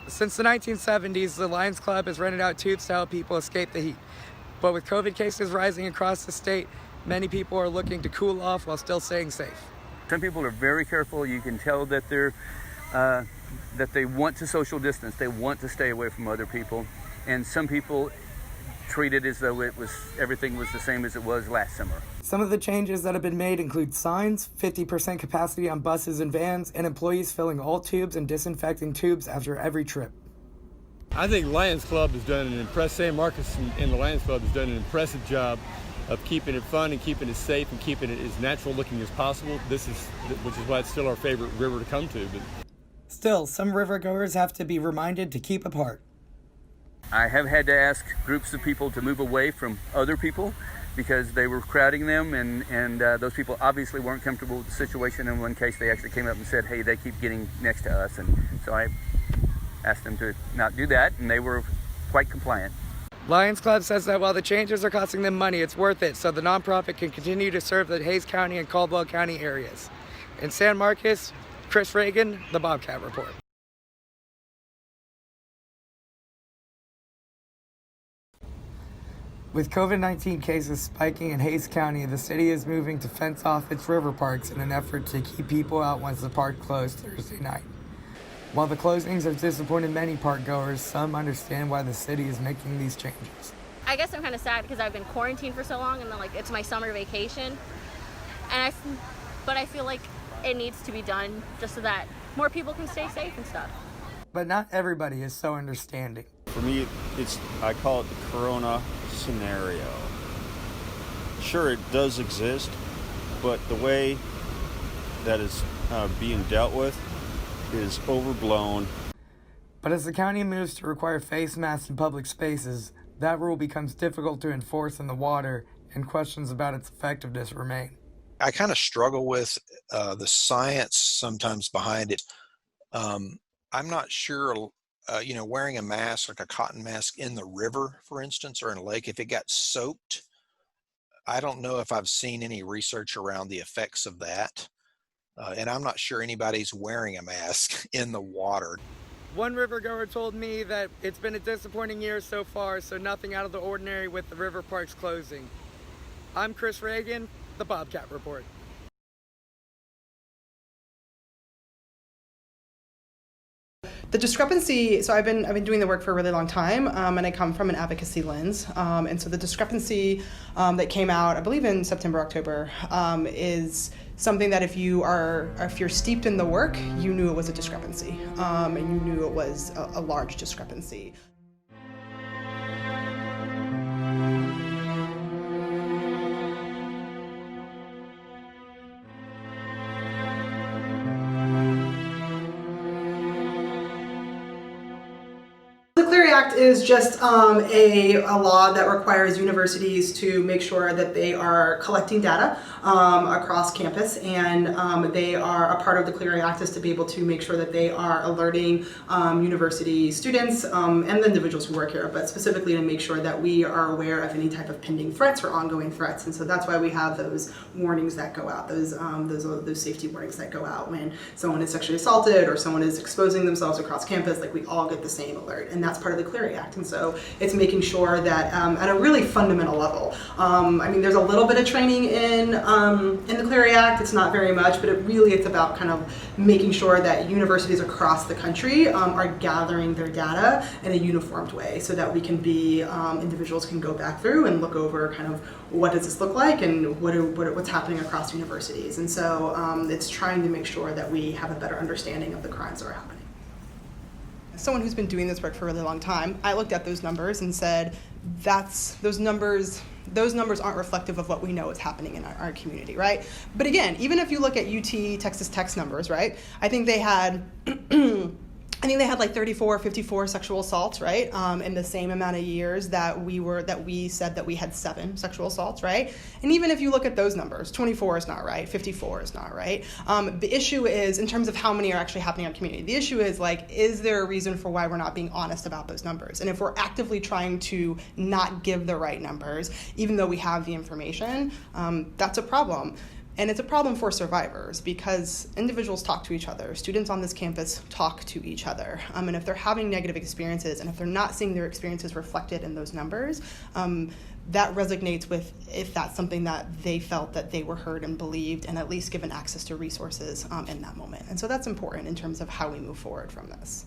Since the 1970s, the Lions Club has rented out tubes to help people escape the heat. But with COVID cases rising across the state, many people are looking to cool off while still staying safe. Some people are very careful. You can tell that they want to social distance. They want to stay away from other people. And some people treat it as though everything was the same as it was last summer. Some of the changes that have been made include signs, 50% capacity on buses and vans, and employees filling all tubes and disinfecting tubes after every trip. I think Lions Club has done an impressive, San Marcos and the Lions Club has done an impressive job of keeping it fun and keeping it safe and keeping it as natural looking as possible. Which is why it's still our favorite river to come to. But still, some rivergoers have to be reminded to keep apart. I have had to ask groups of people to move away from other people because they were crowding them, and those people obviously weren't comfortable with the situation. In one case, they actually came up and said, hey, they keep getting next to us. And so I asked them to not do that, and they were quite compliant. Lions Club says that while the changes are costing them money, it's worth it so the nonprofit can continue to serve the Hays County and Caldwell County areas. In San Marcos, Chris Reagan, The Bobcat Report. With COVID-19 cases spiking in Hays County, the city is moving to fence off its river parks in an effort to keep people out once the park closed Thursday night. While the closings have disappointed many park goers, some understand why the city is making these changes. I guess I'm kind of sad because I've been quarantined for so long, and then it's my summer vacation, but I feel like it needs to be done just so that more people can stay safe and stuff. But not everybody is so understanding. For me, I call it the Corona scenario. Sure, it does exist, but the way that is being dealt with is overblown. But as the county moves to require face masks in public spaces, that rule becomes difficult to enforce in the water, and questions about its effectiveness remain. I kind of struggle with the science sometimes behind it. I'm not sure, wearing a mask, like a cotton mask in the river, for instance, or in a lake, if it got soaked, I don't know if I've seen any research around the effects of that. And I'm not sure anybody's wearing a mask in the water. One rivergoer told me that it's been a disappointing year so far, so nothing out of the ordinary with the river parks closing. I'm Chris Reagan, The Bobcat Report. The discrepancy, so I've been doing the work for a really long time, and I come from an advocacy lens, and so the discrepancy that came out, I believe in September, October, is something that if you're steeped in the work, you knew it was a discrepancy, and you knew it was a large discrepancy. Act is just a law that requires universities to make sure that they are collecting data across campus, and they are a part of the Clery Act is to be able to make sure that they are alerting university students and the individuals who work here, but specifically to make sure that we are aware of any type of pending threats or ongoing threats. And so that's why we have those warnings that go out, those safety warnings that go out when someone is sexually assaulted or someone is exposing themselves across campus. Like, we all get the same alert, and that's part of the Clery Act. And so it's making sure that at a really fundamental level, there's a little bit of training in the Clery Act. It's not very much, but it's about kind of making sure that universities across the country are gathering their data in a uniformed way, so that we can be individuals can go back through and look over kind of what does this look like and what's happening across universities. And so it's trying to make sure that we have a better understanding of the crimes that are happening. As someone who's been doing this work for a really long time, I looked at those numbers and said, those numbers aren't reflective of what we know is happening in our community, right? But again, even if you look at UT Texas Tech's numbers, right? I think they had like 34, 54 sexual assaults, right? In the same amount of years that we said that we had 7 sexual assaults, right? And even if you look at those numbers, 24 is not right, 54 is not right. The issue is, in terms of how many are actually happening in our community, the issue is, is there a reason for why we're not being honest about those numbers? And if we're actively trying to not give the right numbers, even though we have the information, that's a problem. And it's a problem for survivors because individuals talk to each other. Students on this campus talk to each other. And if they're having negative experiences and if they're not seeing their experiences reflected in those numbers, that resonates with if that's something that they felt that they were heard and believed and at least given access to resources in that moment. And so that's important in terms of how we move forward from this.